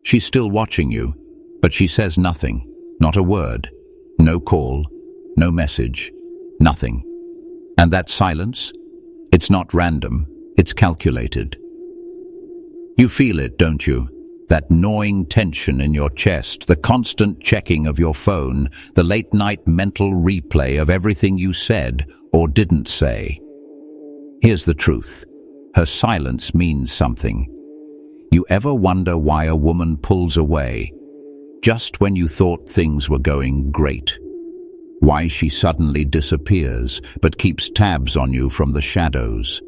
She's still watching you, but she says nothing, not a word, no call, no message, nothing. And that silence? It's not random, it's calculated. You feel it, don't you? That gnawing tension in your chest, the constant checking of your phone, the late-night mental replay of everything you said or didn't say. Here's the truth. Her silence means something. You ever wonder why a woman pulls away, just when you thought things were going great? Why she suddenly disappears, but keeps tabs on you from the shadows,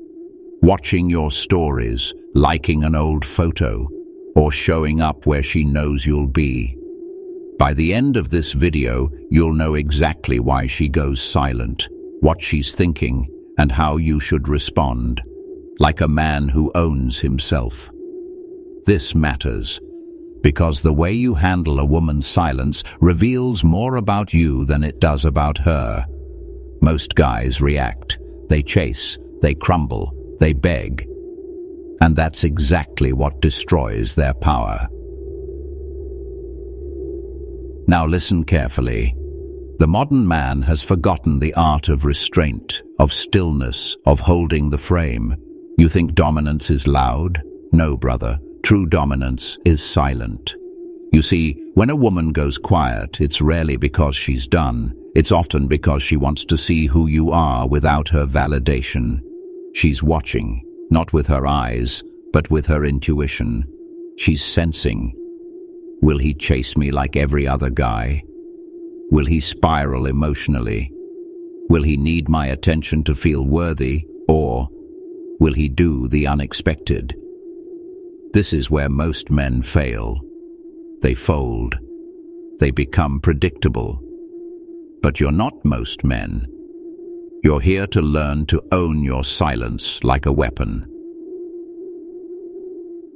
watching your stories, liking an old photo, or showing up where she knows you'll be. By the end of this video, you'll know exactly why she goes silent, what she's thinking, and how you should respond, like a man who owns himself. This matters, because the way you handle a woman's silence reveals more about you than it does about her. Most guys react, they chase, they crumble, they beg. And that's exactly what destroys their power. Now listen carefully. The modern man has forgotten the art of restraint, of stillness, of holding the frame. You think dominance is loud? No, brother. True dominance is silent. You see, when a woman goes quiet, it's rarely because she's done. It's often because she wants to see who you are without her validation. She's watching. Not with her eyes, but with her intuition. She's sensing. Will he chase me like every other guy? Will he spiral emotionally? Will he need my attention to feel worthy? Or will he do the unexpected? This is where most men fail. They fold. They become predictable. But you're not most men. You're here to learn to own your silence like a weapon.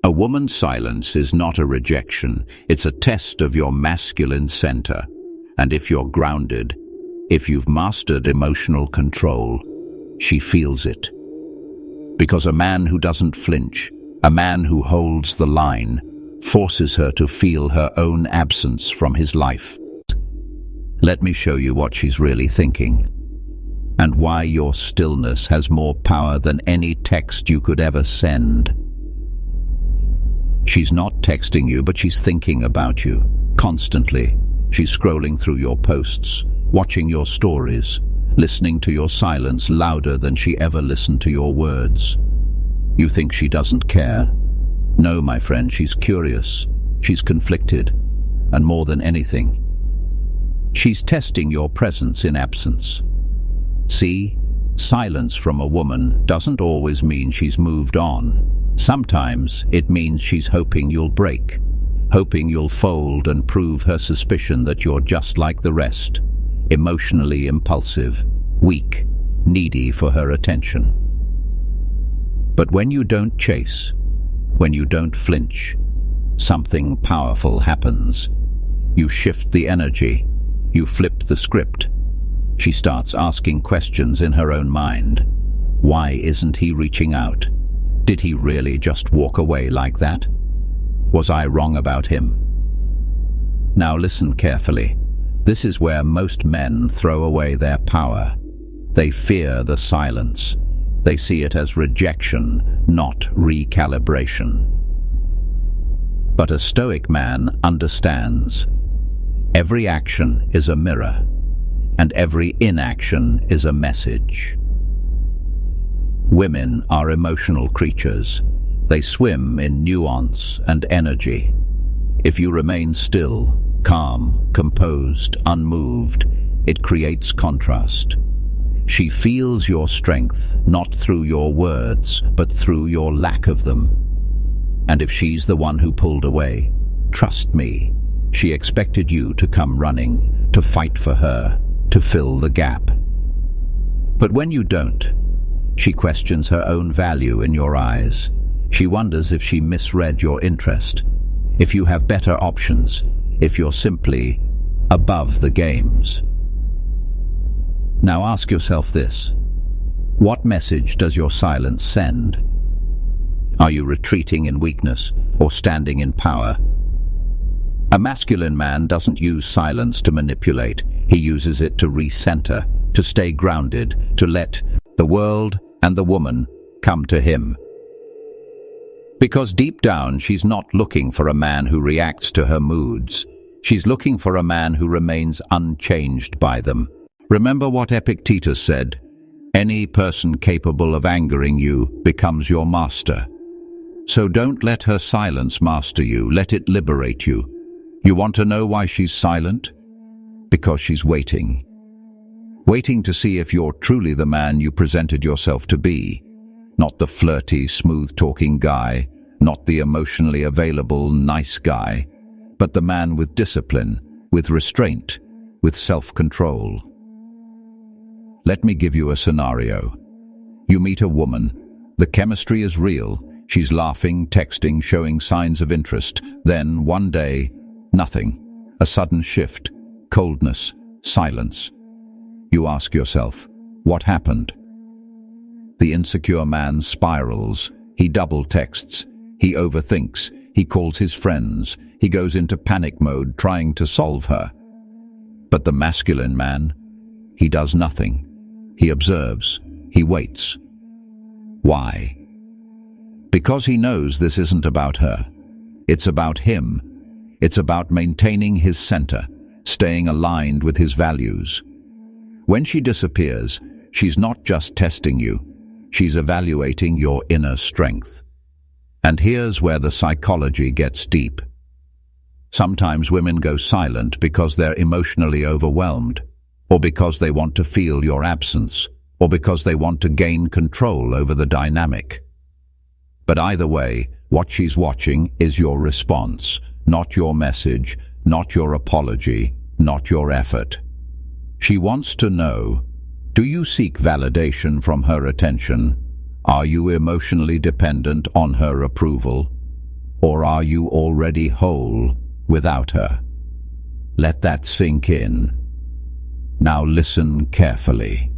A woman's silence is not a rejection, it's a test of your masculine center. And if you're grounded, if you've mastered emotional control, she feels it. Because a man who doesn't flinch, a man who holds the line, forces her to feel her own absence from his life. Let me show you what she's really thinking, and why your stillness has more power than any text you could ever send. She's not texting you, but she's thinking about you, constantly. She's scrolling through your posts, watching your stories, listening to your silence louder than she ever listened to your words. You think she doesn't care? No, my friend, she's curious. She's conflicted. And more than anything, she's testing your presence in absence. See, silence from a woman doesn't always mean she's moved on. Sometimes it means she's hoping you'll break, hoping you'll fold and prove her suspicion that you're just like the rest, emotionally impulsive, weak, needy for her attention. But when you don't chase, when you don't flinch, something powerful happens. You shift the energy, you flip the script. She starts asking questions in her own mind. Why isn't he reaching out? Did he really just walk away like that? Was I wrong about him? Now listen carefully. This is where most men throw away their power. They fear the silence. They see it as rejection, not recalibration. But a Stoic man understands. Every action is a mirror, and every inaction is a message. Women are emotional creatures. They swim in nuance and energy. If you remain still, calm, composed, unmoved, it creates contrast. She feels your strength, not through your words, but through your lack of them. And if she's the one who pulled away, trust me, she expected you to come running, to fight for her, to fill the gap. But when you don't, she questions her own value in your eyes. She wonders if she misread your interest, if you have better options, if you're simply above the games. Now ask yourself this. What message does your silence send? Are you retreating in weakness or standing in power? A masculine man doesn't use silence to manipulate. He uses it to recenter, to stay grounded, to let the world and the woman come to him. Because deep down, she's not looking for a man who reacts to her moods. She's looking for a man who remains unchanged by them. Remember what Epictetus said, "Any person capable of angering you becomes your master." So don't let her silence master you, let it liberate you. You want to know why she's silent? Because she's waiting. Waiting to see if you're truly the man you presented yourself to be. Not the flirty, smooth-talking guy, not the emotionally available, nice guy, but the man with discipline, with restraint, with self-control. Let me give you a scenario. You meet a woman. The chemistry is real. She's laughing, texting, showing signs of interest. Then, one day, nothing. A sudden shift. Coldness. Silence. You ask yourself, what happened? The insecure man spirals. He double texts. He overthinks. He calls his friends. He goes into panic mode trying to solve her. But the masculine man, he does nothing. He observes. He waits. Why? Because he knows this isn't about her. It's about him. It's about maintaining his center, staying aligned with his values. When she disappears, she's not just testing you. She's evaluating your inner strength. And here's where the psychology gets deep. Sometimes women go silent because they're emotionally overwhelmed, or because they want to feel your absence, or because they want to gain control over the dynamic. But either way, what she's watching is your response, not your message, not your apology, not your effort. She wants to know, do you seek validation from her attention? Are you emotionally dependent on her approval? Or are you already whole without her? Let that sink in. Now listen carefully.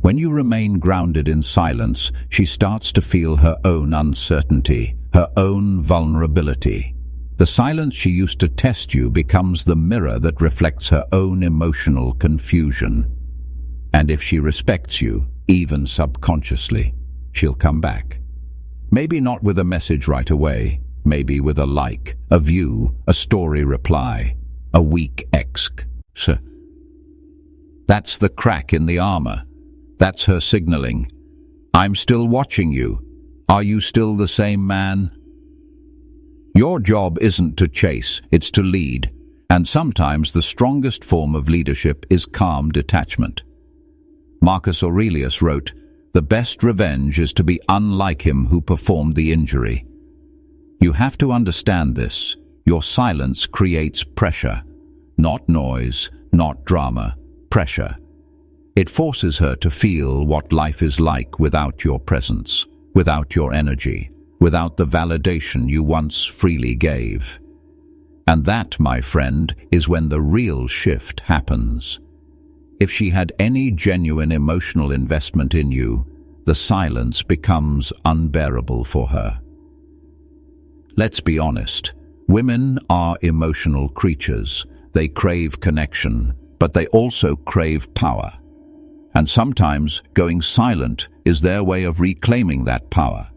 When you remain grounded in silence, she starts to feel her own uncertainty, her own vulnerability. The silence she used to test you becomes the mirror that reflects her own emotional confusion. And if she respects you, even subconsciously, she'll come back. Maybe not with a message right away, maybe with a like, a view, a story reply, a weak exc. That's the crack in the armor. That's her signaling. I'm still watching you. Are you still the same man? Your job isn't to chase, it's to lead. And sometimes the strongest form of leadership is calm detachment. Marcus Aurelius wrote, "The best revenge is to be unlike him who performed the injury." You have to understand this. Your silence creates pressure. Not noise, not drama, pressure. It forces her to feel what life is like without your presence, without your energy, without the validation you once freely gave. And that, my friend, is when the real shift happens. If she had any genuine emotional investment in you, the silence becomes unbearable for her. Let's be honest. Women are emotional creatures. They crave connection, but they also crave power. And sometimes going silent is their way of reclaiming that power.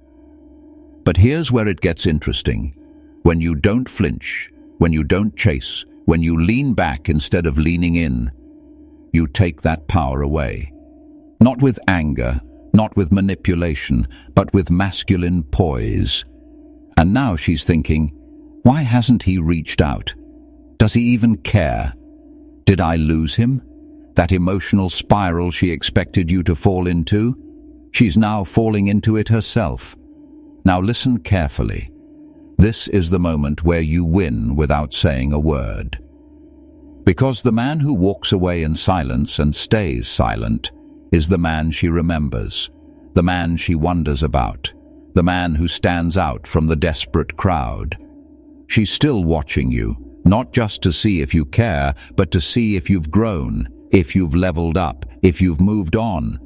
But here's where it gets interesting. When you don't flinch, when you don't chase, when you lean back instead of leaning in, you take that power away. Not with anger, not with manipulation, but with masculine poise. And now she's thinking, why hasn't he reached out? Does he even care? Did I lose him? That emotional spiral she expected you to fall into? She's now falling into it herself. Now listen carefully. This is the moment where you win without saying a word. Because the man who walks away in silence and stays silent is the man she remembers, the man she wonders about, the man who stands out from the desperate crowd. She's still watching you, not just to see if you care, but to see if you've grown, if you've leveled up, if you've moved on.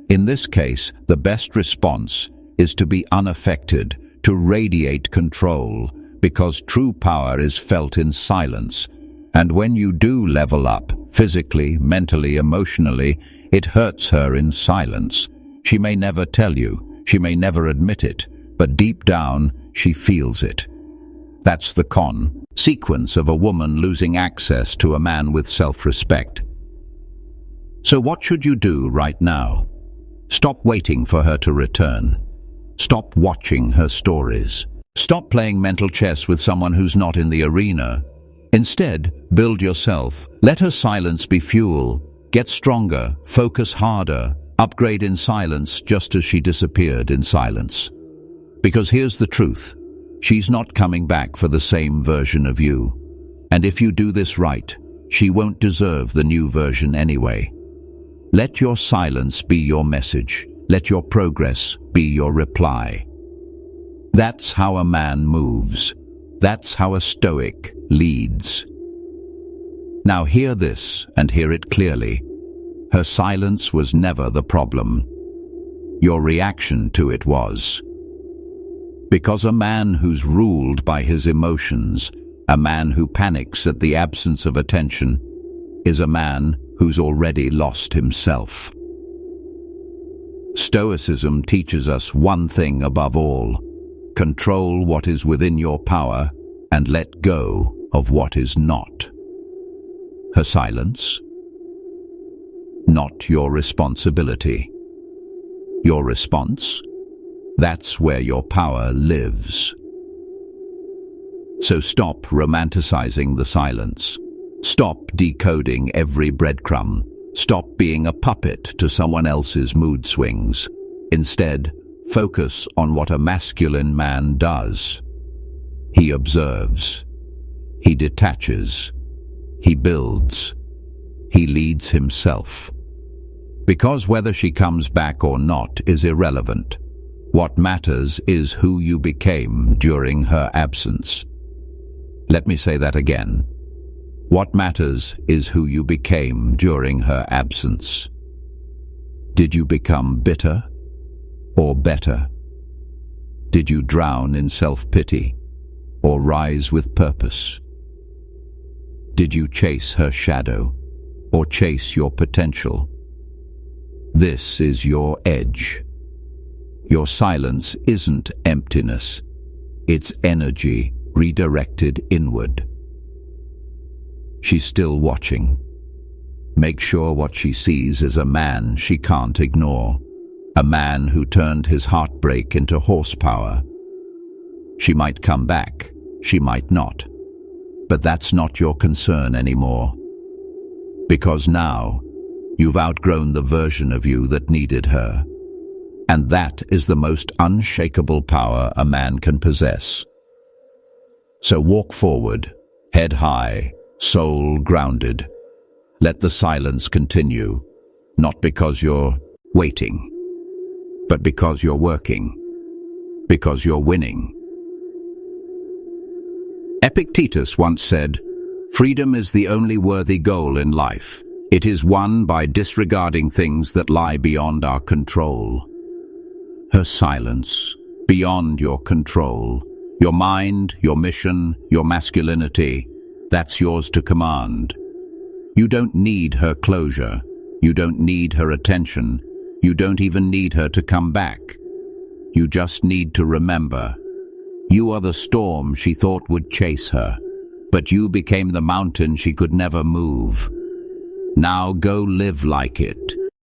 In this case, the best response is to be unaffected, to radiate control, because true power is felt in silence. And when you do level up, physically, mentally, emotionally, it hurts her in silence. She may never tell you, she may never admit it, but deep down, she feels it. That's the consequence of a woman losing access to a man with self-respect. So what should you do right now? Stop waiting for her to return. Stop watching her stories. Stop playing mental chess with someone who's not in the arena. Instead, build yourself. Let her silence be fuel. Get stronger, focus harder, upgrade in silence just as she disappeared in silence. Because here's the truth. She's not coming back for the same version of you. And if you do this right, she won't deserve the new version anyway. Let your silence be your message. Let your progress be your reply. That's how a man moves. That's how a Stoic leads. Now hear this and hear it clearly. Her silence was never the problem. Your reaction to it was. Because a man who's ruled by his emotions, a man who panics at the absence of attention, is a man who's already lost himself. Stoicism teaches us one thing above all. Control what is within your power and let go of what is not. Her silence? Not your responsibility. Your response? That's where your power lives. So stop romanticizing the silence. Stop decoding every breadcrumb. Stop being a puppet to someone else's mood swings. Instead, focus on what a masculine man does. He observes. He detaches. He builds. He leads himself. Because whether she comes back or not is irrelevant. What matters is who you became during her absence. Let me say that again. What matters is who you became during her absence. Did you become bitter or better? Did you drown in self-pity or rise with purpose? Did you chase her shadow or chase your potential? This is your edge. Your silence isn't emptiness. It's energy redirected inward. She's still watching. Make sure what she sees is a man she can't ignore. A man who turned his heartbreak into horsepower. She might come back, she might not. But that's not your concern anymore. Because now, you've outgrown the version of you that needed her. And that is the most unshakable power a man can possess. So walk forward, head high, soul grounded. Let the silence continue, not because you're waiting, but because you're working, because you're winning. Epictetus once said, "Freedom is the only worthy goal in life. It is won by disregarding things that lie beyond our control." Her silence, beyond your control, your mind, your mission, your masculinity, that's yours to command. You don't need her closure. You don't need her attention. You don't even need her to come back. You just need to remember. You are the storm she thought would chase her, but you became the mountain she could never move. Now go live like it.